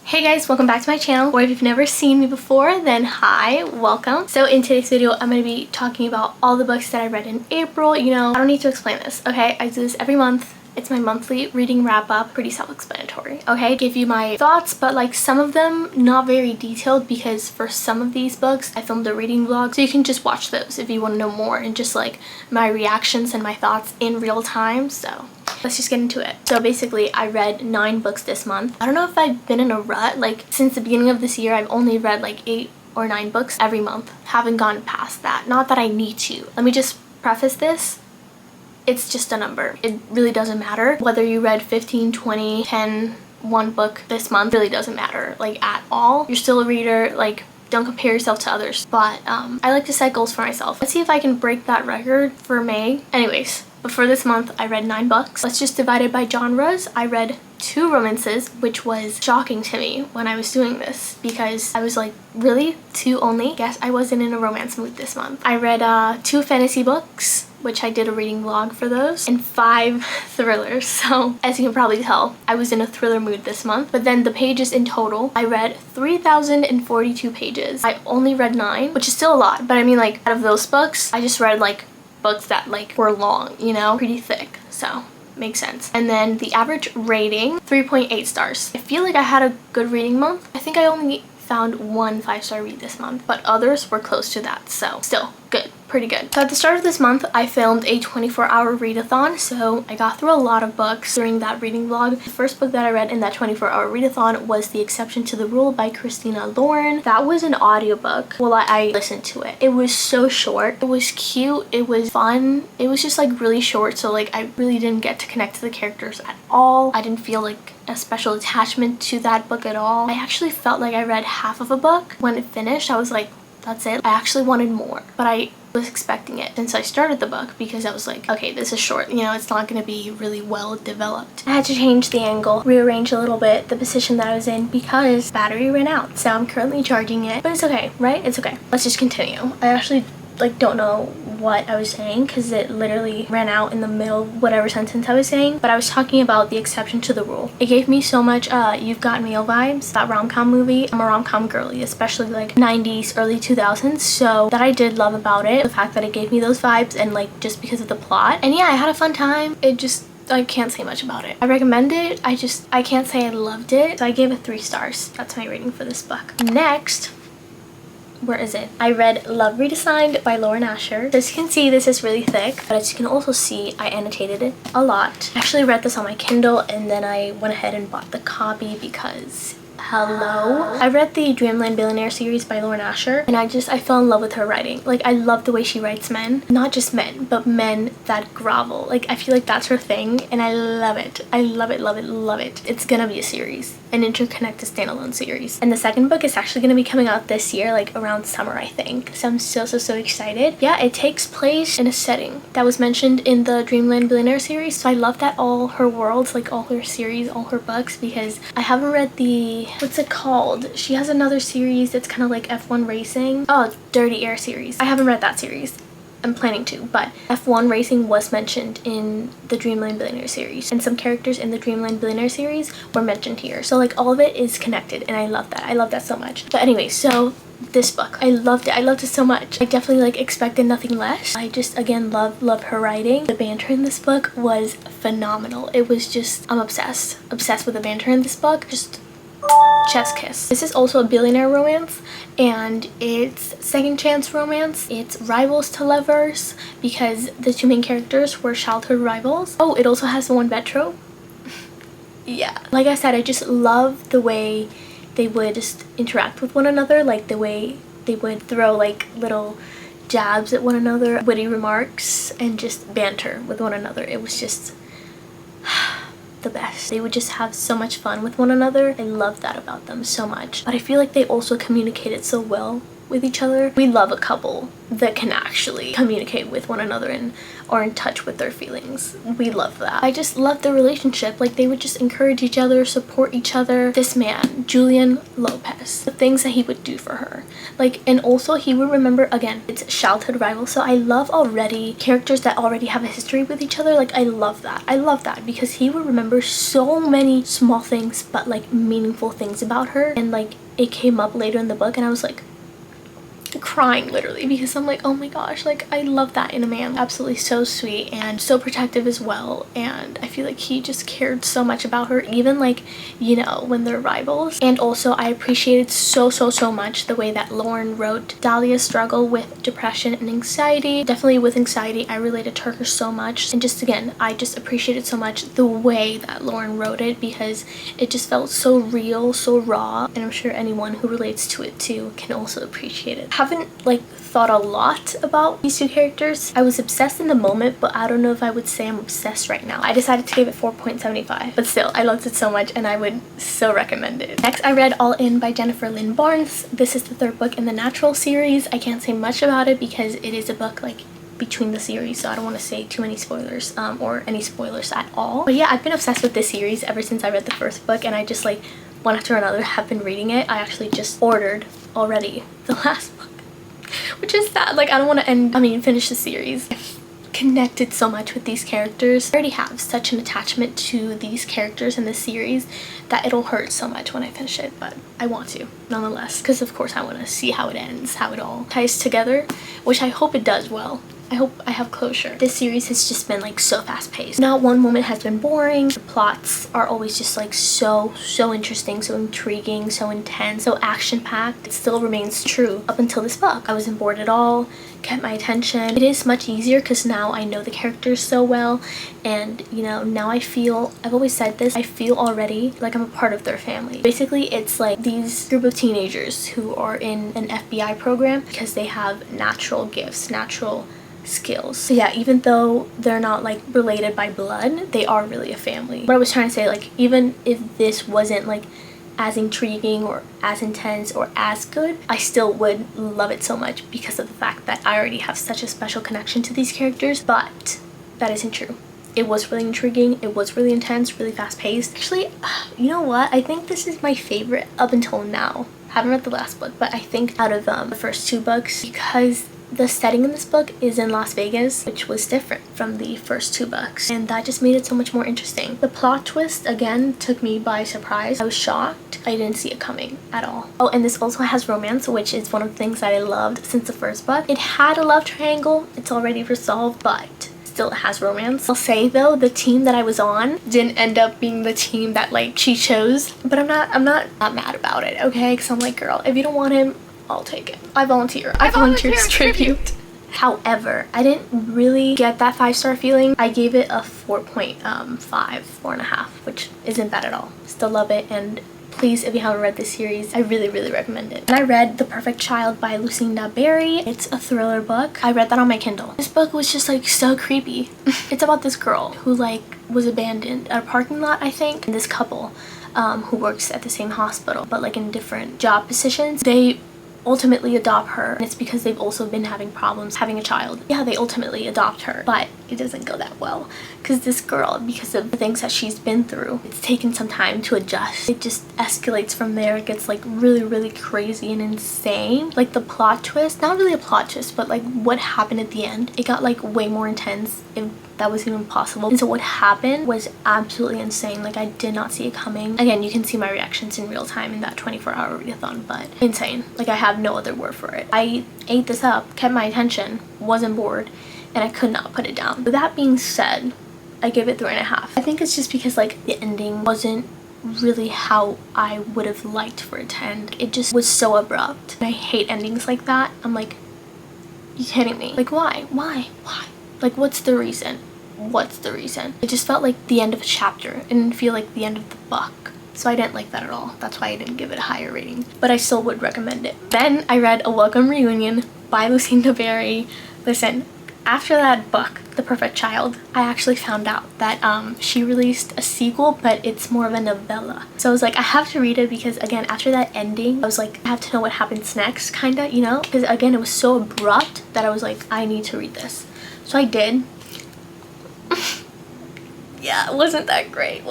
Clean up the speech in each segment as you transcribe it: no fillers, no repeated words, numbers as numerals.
Hey guys, welcome back to my channel, or if you've never seen me before, then hi, welcome. So in today's video, I'm going to be talking about all the books that I read in April. You know, I don't need to explain this, okay? I do this every month. It's my monthly reading wrap-up, pretty self-explanatory, okay? Give you my thoughts, but like some of them not very detailed because for some of these books, I filmed a reading vlog, so you can just watch those if you want to know more and just like my reactions and my thoughts in real time, so let's just get into it. So basically, I read 9 books this month. I don't know if I've been in a rut. Like, since the beginning of this year, I've only read like 8 or 9 books every month. Haven't gone past that. Not that I need to. Let me just preface this. It's just a number. It really doesn't matter. Whether you read 15, 20, 10, 1 book this month really doesn't matter, like, at all. You're still a reader. Like, don't compare yourself to others. But I like to set goals for myself. Let's see if I can break that record for May. Anyways. But for this month, I read 9 books. Let's just divide it by genres. I read 2 romances, which was shocking to me when I was doing this because I was like, really? 2 only? Guess I wasn't in a romance mood this month. I read 2 fantasy books, which I did a reading vlog for those, and 5 thrillers. So as you can probably tell, I was in a thriller mood this month. But then the pages in total, I read 3,042 pages. I only read 9, which is still a lot. But I mean, like, out of those books, I just read like books that like were long, you know, pretty thick, so makes sense. And then the average rating, 3.8 stars. I feel like I had a good reading month. I think I only found 1 5-star read this month, but others were close to that, so still good, pretty good. So at the start of this month, I filmed a 24-hour readathon, so I got through a lot of books during that reading vlog. The first book that I read in that 24-hour readathon was The Exception to the Rule by Christina Lauren. That was an audiobook. Well, I listened to it. It was so short. It was cute. It was fun. It was just like really short, so like I really didn't get to connect to the characters at all. I didn't feel like a special attachment to that book at all. I actually felt like I read half of a book. When it finished, I was like, that's it. I actually wanted more, but I was expecting it since I started the book because I was like, okay, this is short, you know, it's not going to be really well developed. I had to change the angle, rearrange a little bit the position that I was in because battery ran out, so I'm currently charging it, but it's okay, right? It's okay. Let's just continue. I actually like don't know what I was saying because it literally ran out in the middle of whatever sentence I was saying, but I was talking about The Exception to the Rule. It gave me so much You've Got Mail vibes, that rom-com movie. I'm a rom-com girly, especially like 90s, early 2000s, so that I did love about it, the fact that it gave me those vibes and like just because of the plot. And yeah, I had a fun time. I can't say much about it. I recommend it. I can't say I loved it, so I gave it 3 stars. That's my rating for this book. Next, where is it? I read Love Redesigned by Lauren Asher. As you can see, this is really thick, but as you can also see, I annotated it a lot. I actually read this on my Kindle and then I went ahead and bought the copy because hello. I read the Dreamland Billionaire series by Lauren Asher and I fell in love with her writing. Like, I love the way she writes men. Not just men, but men that grovel. Like, I feel like that's her thing and I love it. I love it, love it, love it. It's gonna be a series, an interconnected standalone series. And the second book is actually gonna be coming out this year, like around summer, I think. So I'm so excited. Yeah, it takes place in a setting that was mentioned in the Dreamland Billionaire series. So I love that all her worlds, like all her series, all her books, because I haven't read the, what's it called? She has another series that's kind of like F1 racing. Oh, Dirty Air series. I haven't read that series. I'm planning to, but F1 racing was mentioned in the Dreamland Billionaire series, and some characters in the Dreamland Billionaire series were mentioned here. So like all of it is connected and I love that. I love that so much. But anyway, so this book, I loved it. I loved it so much. I definitely like expected nothing less. I just again love her writing. The banter in this book was phenomenal. It was just, I'm obsessed with the banter in this book. Just chef's kiss. This is also a billionaire romance and it's second chance romance. It's rivals to lovers because the 2 main characters were childhood rivals. Oh, it also has the 1 trope. Yeah, like I said, I just love the way they would just interact with one another, like the way they would throw like little jabs at one another, witty remarks, and just banter with one another. It was just the best. They would just have so much fun with one another. I love that about them so much. But I feel like they also communicated so well with each other. We love a couple that can actually communicate with one another and are in touch with their feelings. We love that. I just love their relationship. Like, they would just encourage each other, support each other. This man, Julian Lopez, the things that he would do for her. Like, and also he would remember, again, it's childhood rival. So I love already characters that already have a history with each other. Like, I love that. I love that because he would remember so many small things, but like meaningful things about her. And like, it came up later in the book and I was like crying literally because I'm like, oh my gosh, like I love that in a man. Absolutely so sweet and so protective as well. And I feel like he just cared so much about her, even like, you know, when they're rivals. And also I appreciated so much the way that Lauren wrote Dahlia's struggle with depression and anxiety. Definitely with anxiety, I related to her so much. And just again, I just appreciated so much the way that Lauren wrote it because it just felt so real, so raw. And I'm sure anyone who relates to it too can also appreciate it. Haven't like thought a lot about these two characters. I was obsessed in the moment, but I don't know if I would say I'm obsessed right now. I decided to give it 4.75, but still I loved it so much and I would so recommend it. Next, I read All In by Jennifer Lynn Barnes. This is the third book in the Natural series. I can't say much about it because it is a book like between the series, so I don't want to say too many spoilers or any spoilers at all. But yeah, I've been obsessed with this series ever since I read the first book, and I just like one after another have been reading it. I actually just ordered already the last book, which is sad. Like, I don't want to finish the series. I've connected so much with these characters. I already have such an attachment to these characters in this series that it'll hurt so much when I finish it, but I want to nonetheless, because of course I want to see how it ends, how it all ties together, which I hope it does well. I hope I have closure. This series has just been like so fast paced. Not one moment has been boring. The plots are always just like so interesting, so intriguing, so intense, so action packed. It still remains true up until this book. I wasn't bored at all, kept my attention. It is much easier because now I know the characters so well, and you know, now I feel, I've always said this, I feel already like I'm a part of their family. Basically, it's like these group of teenagers who are in an FBI program because they have natural gifts, natural skills. So yeah, even though they're not like related by blood, they are really a family. What I was trying to say, like, even if this wasn't like as intriguing or as intense or as good, I still would love it so much because of the fact that I already have such a special connection to these characters. But that isn't true. It was really intriguing, it was really intense, really fast paced. Actually, you know what? I think this is my favorite up until now. Haven't read the last book, but I think out of the first two books, because the setting in this book is in Las Vegas, which was different from the first two books, and that just made it so much more interesting. The plot twist, again, took me by surprise. I was shocked. I didn't see it coming at all. Oh, and this also has romance, which is one of the things that I loved since the first book. It had a love triangle. It's already resolved, but still it has romance. I'll say though, the team that I was on didn't end up being the team that like she chose, but I'm not mad about it, okay? Because I'm like, girl, if you don't want him, I'll take it. I volunteer. I volunteer as tribute. However, I didn't really get that 5-star feeling. I gave it a 4.5, 4.5, which isn't bad at all. Still love it, and please, if you haven't read this series, I really recommend it. And I read The Perfect Child by Lucinda Berry. It's a thriller book. I read that on my Kindle. This book was just like so creepy. It's about this girl who like was abandoned at a parking lot, I think, and this couple who works at the same hospital but like in different job positions. They ultimately adopt her, and it's because they've also been having problems having a child. Yeah, they ultimately adopt her, but it doesn't go that well because this girl, because of the things that she's been through, it's taken some time to adjust. It just escalates from there. It gets like really crazy and insane. Like the plot twist, not really a plot twist, but like what happened at the end, it got like way more intense, if that was even possible. And so what happened was absolutely insane. Like I did not see it coming. Again, you can see my reactions in real time in that 24-hour readathon, but insane. Like I have no other word for it. I ate this up, kept my attention, wasn't bored, and I could not put it down. With that being said, I give it 3.5. I think it's just because like the ending wasn't really how I would have liked for it to end. It just was so abrupt. And I hate endings like that. I'm like, you kidding me? Like why? Like what's the reason? What's the reason? It just felt like the end of a chapter. It didn't feel like the end of the book. So I didn't like that at all. That's why I didn't give it a higher rating. But I still would recommend it. Then I read A Welcome Reunion by Lucinda Berry. Listen, After that book, The Perfect Child, I actually found out that she released a sequel, but it's more of a novella. So I was like, I have to read it because, again, after that ending, I was like, I have to know what happens next, kinda, you know? Because, again, it was so abrupt that I was like, I need to read this. So I did. Yeah, it wasn't that great.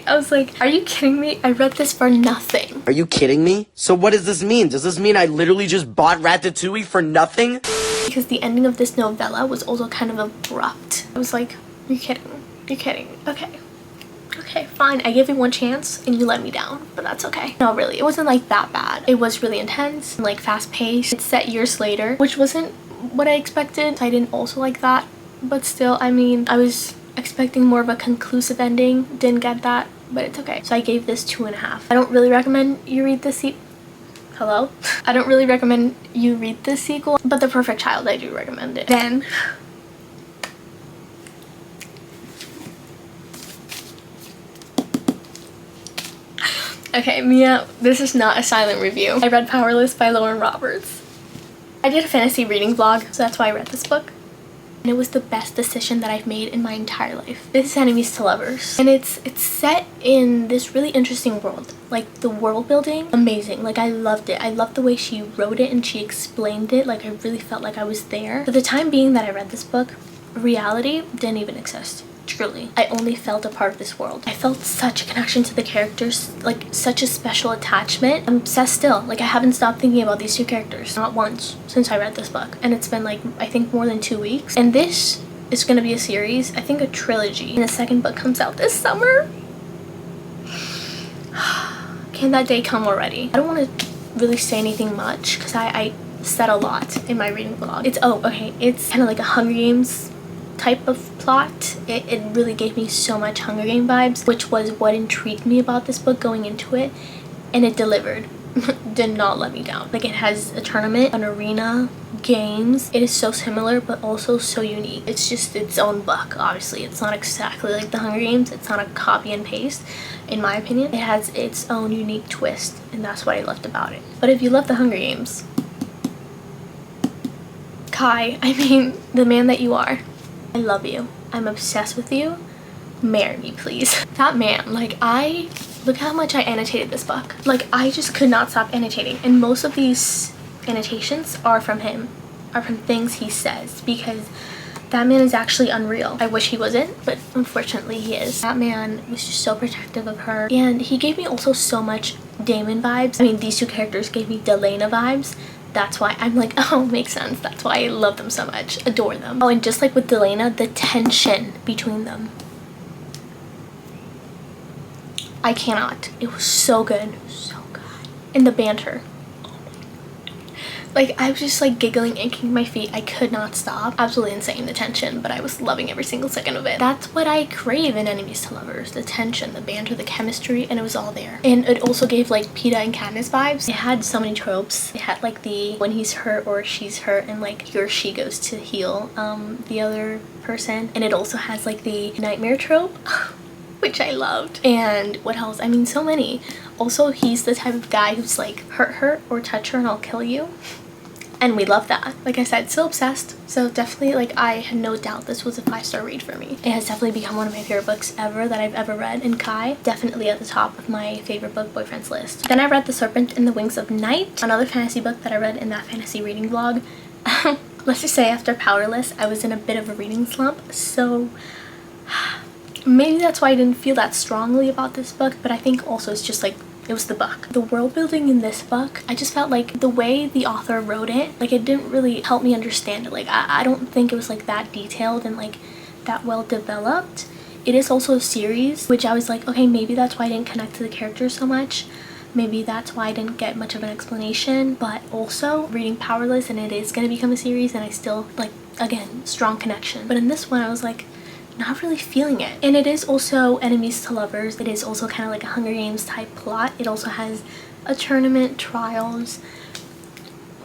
I was like, are you kidding me? I read this for nothing. Are you kidding me? So what does this mean? Does this mean I literally just bought Ratatouille for nothing? Because the ending of this novella was also kind of abrupt. I was like, you're kidding. You're kidding. Okay. Okay, fine. I gave you one chance and you let me down, but that's okay. No, really, it wasn't like that bad. It was really intense and like fast paced. It's set years later, which wasn't what I expected. I didn't also like that, but still, I mean, I was expecting more of a conclusive ending. Didn't get that, but it's okay. So I gave this 2.5. I don't really recommend you read this Hello? I don't really recommend you read this sequel, but The Perfect Child, I do recommend it. Then okay, Mia, this is not a silent review. I read Powerless by Lauren Roberts. I did a fantasy reading vlog, so that's why I read this book. And it was the best decision that I've made in my entire life. This is Enemies to Lovers. And it's set in this really interesting world. Like, the world building, amazing. Like, I loved it. I loved the way she wrote it and she explained it. Like, I really felt like I was there. For the time being that I read this book, reality didn't even exist. Truly. I only felt a part of this world. I felt such a connection to the characters, like such a special attachment. I'm obsessed still. Like, I haven't stopped thinking about these two characters, not once, since I read this book. And it's been like, I think more than 2 weeks. And this is gonna be a series, I think a trilogy. And the second book comes out this summer. Can that day come already? I don't want to really say anything much because I said a lot in my reading vlog. It's kind of like a Hunger Games type of plot. It really gave me so much Hunger Game vibes, which was what intrigued me about this book going into it, and it delivered. Did not let me down. Like, it has a tournament, an arena, games. It is so similar but also so unique. It's just its own book. Obviously, it's not exactly like the Hunger Games. It's not a copy and paste, in my opinion. It has its own unique twist, and that's what I loved about it. But if you love the Hunger Games, Kai, I mean, the man that you are, I love you. I'm obsessed with you. Marry me, please. That man, like, look how much I annotated this book. Like, I just could not stop annotating. And most of these annotations are from him, are from things he says, because that man is actually unreal. I wish he wasn't, but unfortunately he is. That man was just so protective of her. And he gave me also so much Damon vibes. I mean, these two characters gave me Delena vibes. That's why I'm like, oh, makes sense. That's why I love them so much. Adore them. Oh, and just like with Delena, the tension between them. I cannot. It was so good. So good. And the banter. Like, I was just like giggling and kicking my feet. I could not stop. Absolutely insane, the tension, but I was loving every single second of it. That's what I crave in Enemies to Lovers. The tension, the banter, the chemistry, and it was all there. And it also gave like Peeta and Katniss vibes. It had so many tropes. It had like the when he's hurt or she's hurt and like he or she goes to heal the other person. And it also has like the nightmare trope, which I loved. And what else? I mean, so many. Also, he's the type of guy who's like, hurt her or touch her and I'll kill you. And we love that. Like I said, so obsessed. So definitely, like, I had no doubt this was a 5-star read for me. It has definitely become one of my favorite books ever that I've ever read. And Kai, definitely at the top of my favorite book boyfriends list. Then I read The Serpent and the Wings of Night, another fantasy book that I read in that fantasy reading vlog. Let's just say after Powerless, I was in a bit of a reading slump. So maybe that's why I didn't feel that strongly about this book. But I think also it's just like, it was the book. The world building in this book, I just felt like the way the author wrote it, like, it didn't really help me understand it. Like, I don't think it was like that detailed and like that well developed. It is also a series, which I was like, okay, maybe that's why I didn't connect to the characters so much. Maybe that's why I didn't get much of an explanation. But also reading Powerless, and it is going to become a series, and I still, like, again, strong connection. But in this one, I was like, not really feeling it. And it is also Enemies to Lovers. It is also kind of like a Hunger Games type plot. It also has a tournament, trials.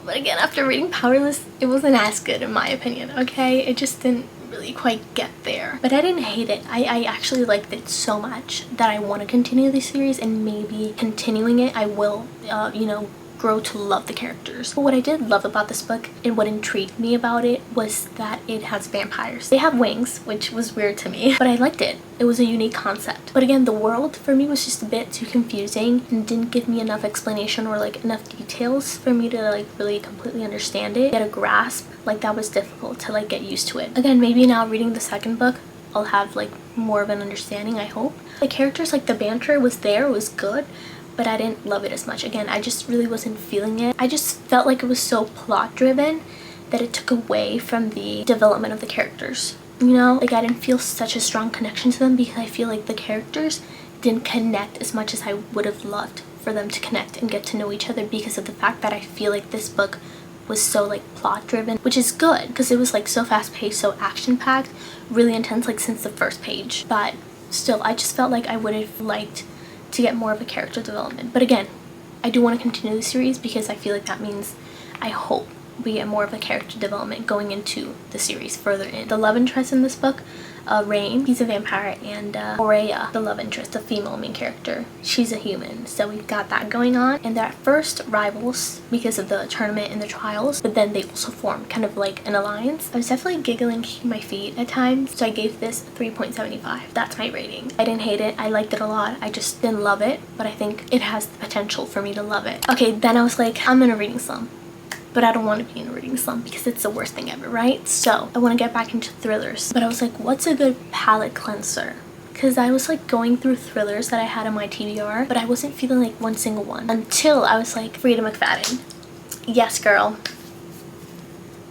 But again, after reading Powerless, it wasn't as good in my opinion, okay? It just didn't really quite get there. But I didn't hate it. I actually liked it so much that I want to continue the series, and maybe continuing it, I will, you know, grow to love the characters. But what I did love about this book and what intrigued me about it was that it has vampires. They have wings, which was weird to me, but I liked it. It was a unique concept. But again, the world for me was just a bit too confusing and didn't give me enough explanation or like enough details for me to like really completely understand it, get a grasp. Like that was difficult to like get used to it. Again, maybe now reading the second book, I'll have like more of an understanding, I hope. The characters, like the banter was there, it was good, but I didn't love it as much. Again, I just really wasn't feeling it. I just felt like it was so plot driven that it took away from the development of the characters. You know, like I didn't feel such a strong connection to them because I feel like the characters didn't connect as much as I would have loved for them to connect and get to know each other, because of the fact that I feel like this book was so like plot driven, which is good because it was like so fast paced, so action packed, really intense like since the first page. But still, I just felt like I would have liked to get more of a character development. But again, I do want to continue the series because I feel like that means, I hope, we get more of a character development going into the series further in. The love interest in this book, Rain, he's a vampire, and Aurea, the love interest, the female main character, she's a human. So we've got that going on, and they're at first rivals because of the tournament and the trials, but then they also form kind of like an alliance. I was definitely giggling, kicking my feet at times, so I gave this 3.75. That's my rating. I didn't hate it, I liked it a lot, I just didn't love it, but I think it has the potential for me to love it. Okay, then I was like, I'm in a reading slump. But I don't want to be in a reading slump because it's the worst thing ever, right? So I want to get back into thrillers. But I was like, what's a good palate cleanser? Because I was like going through thrillers that I had on my TBR, but I wasn't feeling like one single one until I was like, Freida McFadden. Yes, girl.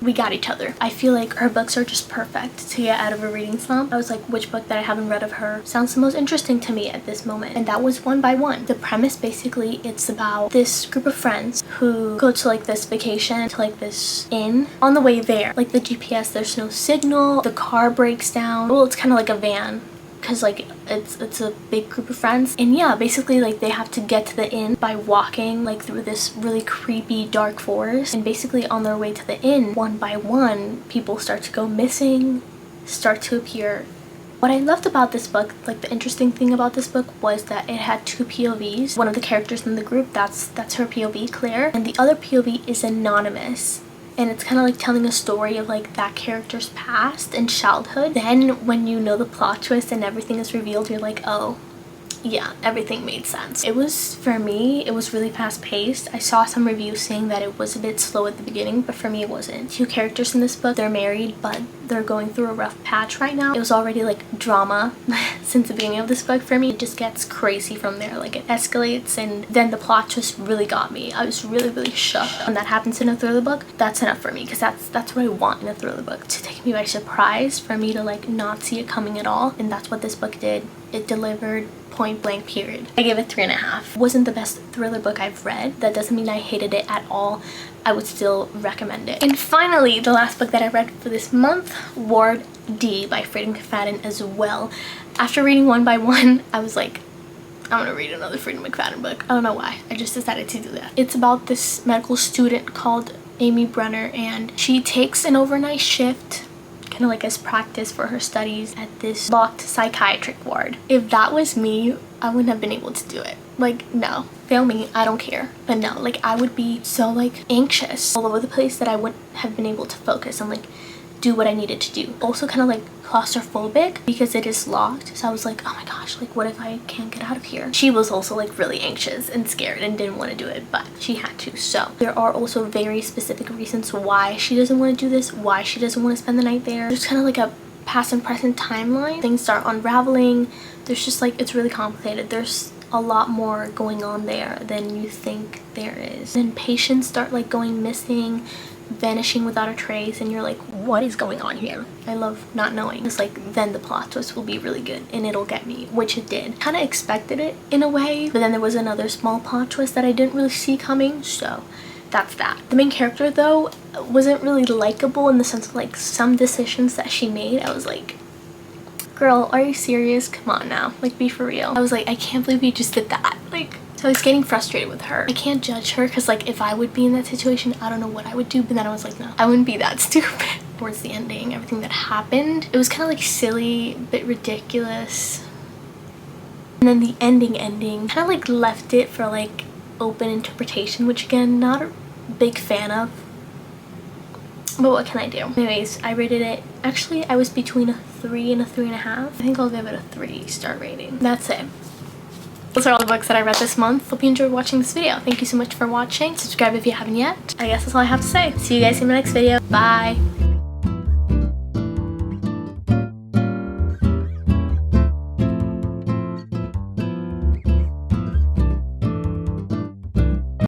We got each other. I feel like her books are just perfect to get out of a reading slump. I was like, which book that I haven't read of her sounds the most interesting to me at this moment? And that was One by One. The premise, basically, it's about this group of friends who go to like this vacation to like this inn. On the way there, like the GPS, there's no signal, the car breaks down. Well, it's kind of like a van, because like it's a big group of friends, and yeah, basically like they have to get to the inn by walking like through this really creepy dark forest, and basically on their way to the inn, one by one people start to go missing, start to appear. What I loved about this book, like the interesting thing about this book, was that it had two POVs. One of the characters in the group, that's her POV, Claire, and the other POV is anonymous. And it's kind of like telling a story of like that character's past and childhood. Then when you know the plot twist and everything is revealed, you're like, oh yeah, everything made sense. It was, for me, it was really fast paced. I saw some reviews saying that it was a bit slow at the beginning, but for me it wasn't. Two characters in this book, they're married, but they're going through a rough patch right now. It was already like drama since the beginning of this book for me. It just gets crazy from there, like it escalates, and then the plot just really got me. I was really shook. When that happens in a thriller book, that's enough for me, because that's what I want in a thriller book, to take me by surprise, for me to like not see it coming at all, and that's what this book did. It delivered, point blank, period. I gave it 3.5. Wasn't the best thriller book I've read. That doesn't mean I hated it at all. I would still recommend it. And finally, the last book that I read for this month, Ward D by Freida McFadden as well. After reading One by One, I was like, I'm gonna read another Freida McFadden book. I don't know why. I just decided to do that. It's about this medical student called Amy Brenner, and she takes an overnight shift kind of like as practice for her studies at this locked psychiatric ward. If that was me, I wouldn't have been able to do it. Like, no, fail me, I don't care. But no, like I would be so like anxious all over the place that I wouldn't have been able to focus and like do what I needed to do. Also kind of like claustrophobic because it is locked. So I was like, oh my gosh, like what if I can't get out of here? She was also like really anxious and scared and didn't want to do it, but she had to. So there are also very specific reasons why she doesn't want to do this, why she doesn't want to spend the night there. There's kind of like a past and present timeline. Things start unraveling. There's just like, it's really complicated. There's a lot more going on there than you think there is. Then patients start like going missing, vanishing without a trace, and you're like, what is going on here? I love not knowing. It's like, then the plot twist will be really good and it'll get me, which it did. Kind of expected it in a way, but then there was another small plot twist that I didn't really see coming, so that's that. The main character though wasn't really likable in the sense of like some decisions that she made. I was like, girl, are you serious? Come on now, like be for real. I was like, I can't believe you just did that. Like, so I was getting frustrated with her. I can't judge her because like if I would be in that situation, I don't know what I would do, but then I was like, no, I wouldn't be that stupid. Towards the ending, everything that happened, it was kind of like silly, a bit ridiculous. And then the ending kind of like left it for like open interpretation, which again, not a big fan of. But what can I do? Anyways, I rated it, actually I was between a 3 and a 3.5. I think I'll give it a 3-star rating. That's it. Those are all the books that I read this month. Hope you enjoyed watching this video. Thank you so much for watching. Subscribe if you haven't yet. I guess that's all I have to say. See you guys in the next video. Bye.